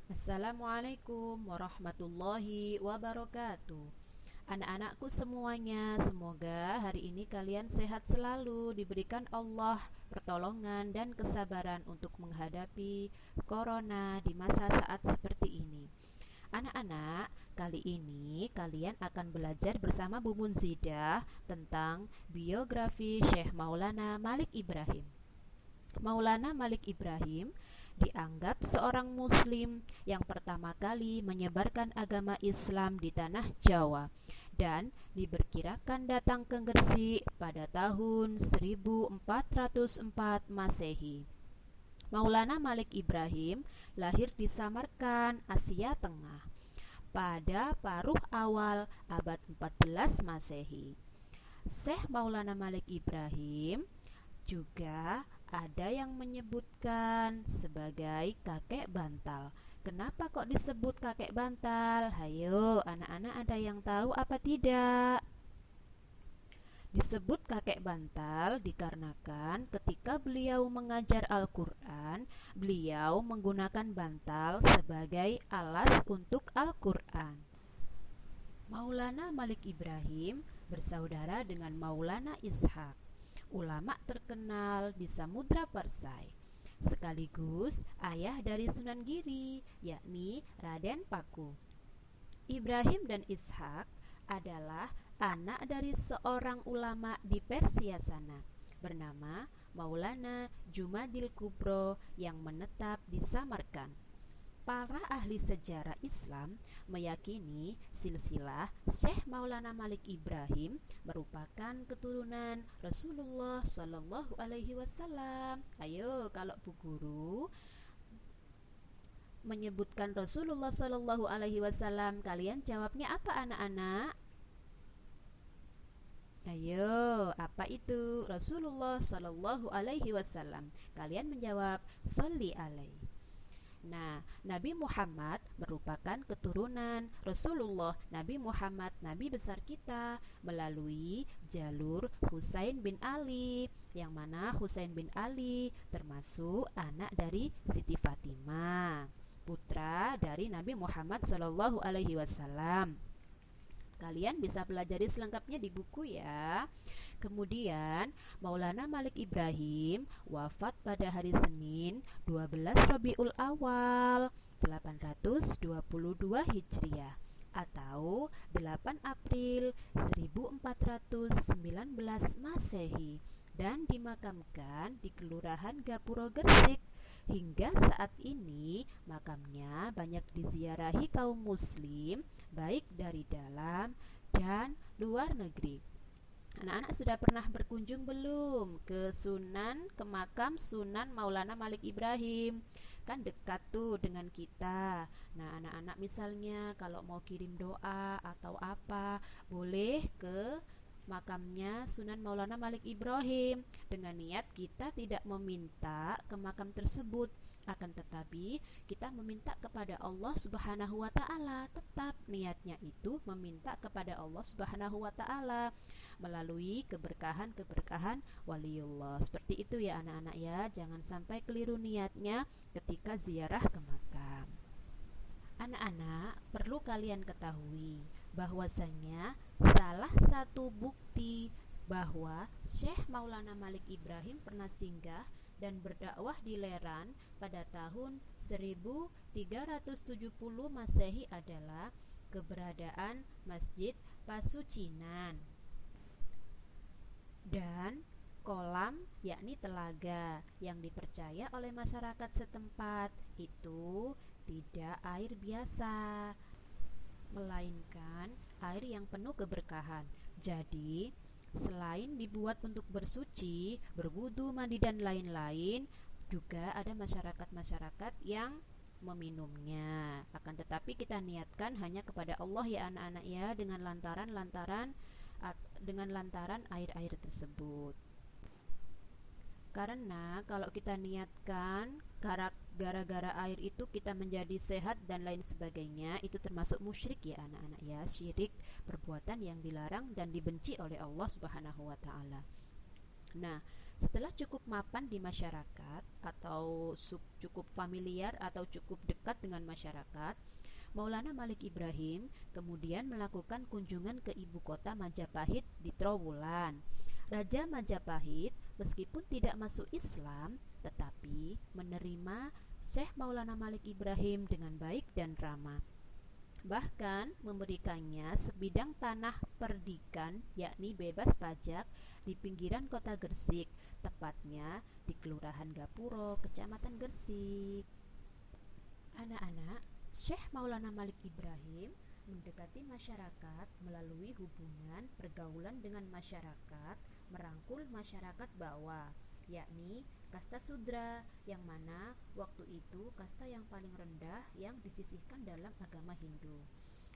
Assalamualaikum warahmatullahi wabarakatuh. Anak-anakku semuanya, semoga hari ini kalian sehat selalu, diberikan Allah pertolongan dan kesabaran untuk menghadapi corona di masa saat seperti ini. Anak-anak, kali ini kalian akan belajar bersama Bu Munzidah tentang biografi Syekh Maulana Malik Ibrahim. Maulana Malik Ibrahim dianggap seorang muslim yang pertama kali menyebarkan agama Islam di tanah Jawa dan diperkirakan datang ke Gresik pada tahun 1404 Masehi. Maulana Malik Ibrahim lahir di Samarkand, Asia Tengah pada paruh awal abad 14 Masehi. Syekh Maulana Malik Ibrahim juga ada yang menyebutkan sebagai kakek bantal. Kenapa kok disebut kakek bantal? Hayo, anak-anak ada yang tahu apa tidak? Disebut kakek bantal dikarenakan ketika beliau mengajar Al-Quran, beliau menggunakan bantal sebagai alas untuk Al-Quran. Maulana Malik Ibrahim bersaudara dengan Maulana Ishaq, ulama terkenal di Samudra Persai, sekaligus ayah dari Sunan Giri, yakni Raden Paku. Ibrahim dan Ishak adalah anak dari seorang ulama di Persia sana, bernama Maulana Jumadil Kubro yang menetap di Samarkand. Para ahli sejarah Islam meyakini silsilah Syekh Maulana Malik Ibrahim merupakan keturunan Rasulullah Shallallahu Alaihi Wasallam. Ayo, kalau Bu Guru menyebutkan Rasulullah Shallallahu Alaihi Wasallam, kalian jawabnya apa, anak-anak? Ayo, apa itu Rasulullah Shallallahu Alaihi Wasallam? Kalian menjawab Sholli alaihi. Nah, Nabi Muhammad merupakan keturunan Rasulullah. Nabi Muhammad, Nabi besar kita, melalui jalur Husain bin Ali, yang mana Husain bin Ali termasuk anak dari Siti Fatimah, putra dari Nabi Muhammad Sallallahu Alaihi Wasallam. Kalian bisa pelajari selengkapnya di buku ya. Kemudian Maulana Malik Ibrahim wafat pada hari Senin 12 Rabiul Awal 822 Hijriah atau 8 April 1419 Masehi dan dimakamkan di Kelurahan Gapuro Gresik. Hingga saat ini makamnya banyak diziarahi kaum muslim baik dari dalam dan luar negeri. Anak-anak sudah pernah berkunjung belum ke makam Sunan Maulana Malik Ibrahim? Kan dekat tuh dengan kita. Nah, anak-anak misalnya kalau mau kirim doa atau apa, boleh ke makamnya Sunan Maulana Malik Ibrahim dengan niat kita tidak meminta ke makam tersebut, akan tetapi kita meminta kepada Allah Subhanahu wa taala. Tetap niatnya itu meminta kepada Allah Subhanahu wa taala melalui keberkahan-keberkahan waliullah. Seperti itu ya anak-anak ya, jangan sampai keliru niatnya ketika ziarah ke makam. Anak-anak, perlu kalian ketahui bahwasanya salah satu bukti bahwa Syekh Maulana Malik Ibrahim pernah singgah dan berdakwah di Leran pada tahun 1370 Masehi adalah keberadaan Masjid Pasucinan dan kolam, yakni telaga, yang dipercaya oleh masyarakat setempat itu tidak air biasa, melainkan air yang penuh keberkahan. Jadi, selain dibuat untuk bersuci, berwudu, mandi dan lain-lain, juga ada masyarakat-masyarakat yang meminumnya. Akan tetapi kita niatkan hanya kepada Allah ya anak-anak ya, dengan lantaran air-air tersebut. Karena kalau kita niatkan gara-gara air itu kita menjadi sehat dan lain sebagainya, itu termasuk musyrik ya anak-anak ya. Syirik, perbuatan yang dilarang dan dibenci oleh Allah Subhanahu wa taala. Nah, Setelah cukup mapan di masyarakat atau cukup familiar atau cukup dekat dengan masyarakat, Maulana Malik Ibrahim kemudian melakukan kunjungan ke ibu kota Majapahit di Trowulan. Raja Majapahit meskipun tidak masuk Islam, tetapi menerima Syekh Maulana Malik Ibrahim dengan baik dan ramah. Bahkan memberikannya sebidang tanah perdikan, yakni bebas pajak, di pinggiran kota Gresik, tepatnya di Kelurahan Gapuro, Kecamatan Gresik. Anak-anak, Syekh Maulana Malik Ibrahim mendekati masyarakat melalui hubungan pergaulan dengan masyarakat, merangkul masyarakat bawah, yakni kasta Sudra, yang mana waktu itu kasta yang paling rendah yang disisihkan dalam agama Hindu.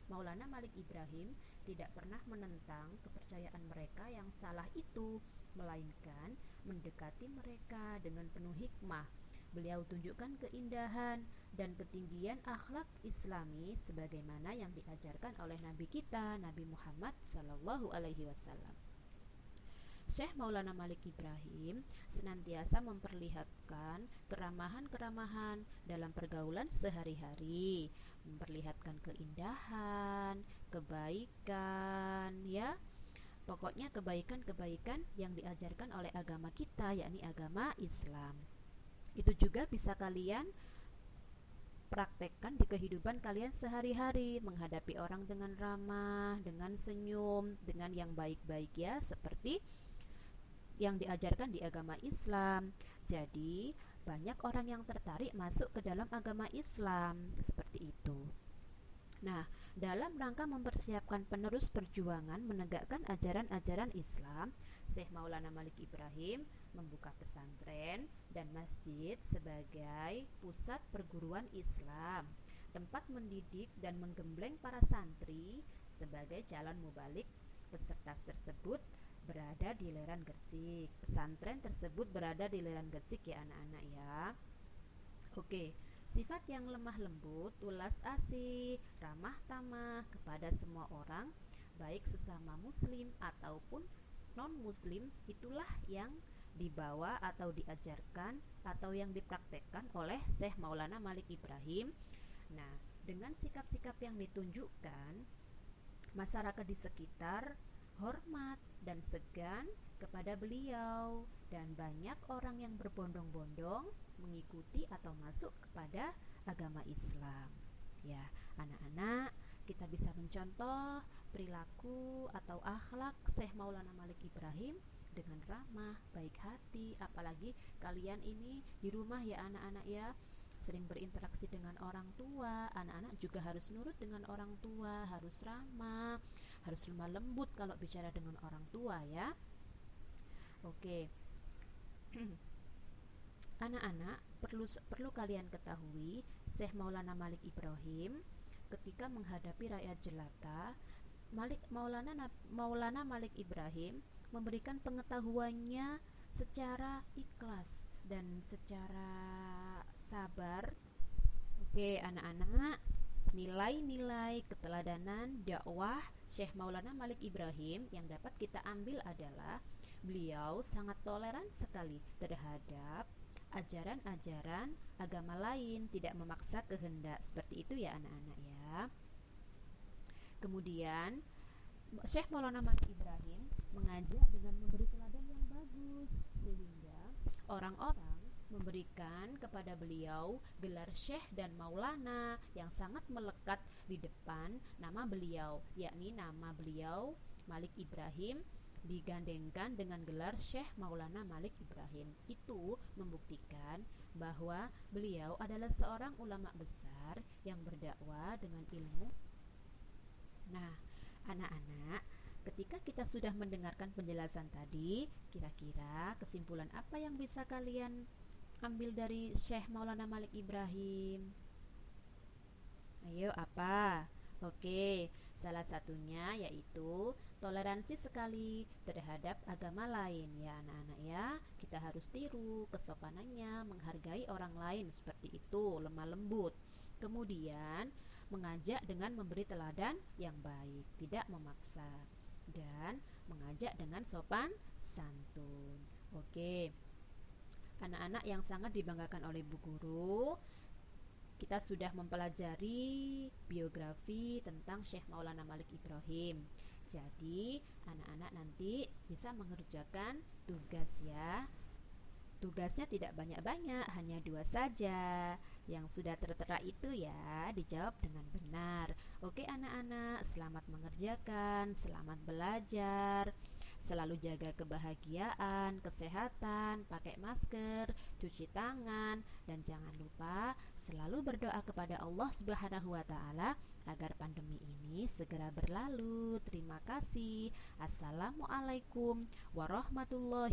Maulana Malik Ibrahim tidak pernah menentang kepercayaan mereka yang salah itu, melainkan mendekati mereka dengan penuh hikmah. Beliau tunjukkan keindahan dan ketinggian akhlak Islami sebagaimana yang diajarkan oleh Nabi kita, Nabi Muhammad Sallallahu Alaihi Wasallam. Syekh Maulana Malik Ibrahim senantiasa memperlihatkan keramahan-keramahan dalam pergaulan sehari-hari, memperlihatkan keindahan, kebaikan, ya. Pokoknya kebaikan-kebaikan yang diajarkan oleh agama kita, yakni agama Islam. Itu juga bisa kalian praktekkan di kehidupan kalian sehari-hari, menghadapi orang dengan ramah, dengan senyum, dengan yang baik-baik, ya, seperti yang diajarkan di agama Islam. Jadi banyak orang yang tertarik masuk ke dalam agama Islam seperti itu. Nah, dalam rangka mempersiapkan penerus perjuangan menegakkan ajaran-ajaran Islam, Syekh Maulana Malik Ibrahim membuka pesantren dan masjid sebagai pusat perguruan Islam, tempat mendidik dan menggembleng para santri sebagai calon mubalik. Peserta tersebut berada di Leran Gresik. Pesantren tersebut berada di Leran Gresik, ya anak-anak, ya. Oke, sifat yang lemah lembut, ulas asih, ramah tamah kepada semua orang, baik sesama muslim ataupun non-muslim, itulah yang dibawa atau diajarkan atau yang dipraktekkan oleh Syekh Maulana Malik Ibrahim. Nah, dengan sikap-sikap yang ditunjukkan, masyarakat di sekitar hormat dan segan kepada beliau, dan banyak orang yang berbondong-bondong mengikuti atau masuk kepada agama Islam. Ya, anak-anak, kita bisa mencontoh perilaku atau akhlak Syekh Maulana Malik Ibrahim dengan ramah, baik hati. Apalagi kalian ini di rumah, ya anak-anak, ya, sering berinteraksi dengan orang tua. Anak-anak juga harus nurut dengan orang tua, harus ramah, harus lemah lembut kalau bicara dengan orang tua, ya. Oke. Anak-anak, perlu kalian ketahui, Syekh Maulana Malik Ibrahim ketika menghadapi rakyat jelata, Maulana Malik Ibrahim memberikan pengetahuannya secara ikhlas dan secara sabar. Oke, anak-anak, nilai-nilai keteladanan dakwah Syekh Maulana Malik Ibrahim yang dapat kita ambil adalah beliau sangat toleran sekali terhadap ajaran-ajaran agama lain, tidak memaksa kehendak. Seperti itu, ya anak-anak, ya. Kemudian Syekh Maulana Malik Ibrahim mengajak dengan memberi teladan yang bagus, sehingga orang-orang memberikan kepada beliau gelar Syekh dan Maulana yang sangat melekat di depan nama beliau, yakni nama beliau Malik Ibrahim digandengkan dengan gelar Syekh Maulana Malik Ibrahim. Itu membuktikan bahwa beliau adalah seorang ulama besar yang berdakwah dengan ilmu. Nah, anak-anak, ketika kita sudah mendengarkan penjelasan tadi, kira-kira kesimpulan apa yang bisa kalian ambil dari Syekh Maulana Malik Ibrahim? Ayo, apa? Oke, salah satunya yaitu toleransi sekali terhadap agama lain, ya anak-anak, ya. Kita harus tiru kesopanannya, menghargai orang lain, seperti itu, lemah lembut. Kemudian mengajak dengan memberi teladan yang baik, tidak memaksa, dan mengajak dengan sopan santun. Oke, anak-anak yang sangat dibanggakan oleh Bu Guru, kita sudah mempelajari biografi tentang Syekh Maulana Malik Ibrahim. Jadi, anak-anak nanti bisa mengerjakan tugas ya. Tugasnya tidak banyak-banyak, hanya 2 saja. Yang sudah tertera itu ya, dijawab dengan benar. Oke anak-anak, selamat mengerjakan, selamat belajar. Selalu jaga kebahagiaan, kesehatan, pakai masker, cuci tangan, dan jangan lupa selalu berdoa kepada Allah Subhanahu wa taala agar pandemi ini segera berlalu. Terima kasih. Assalamualaikum warahmatullahi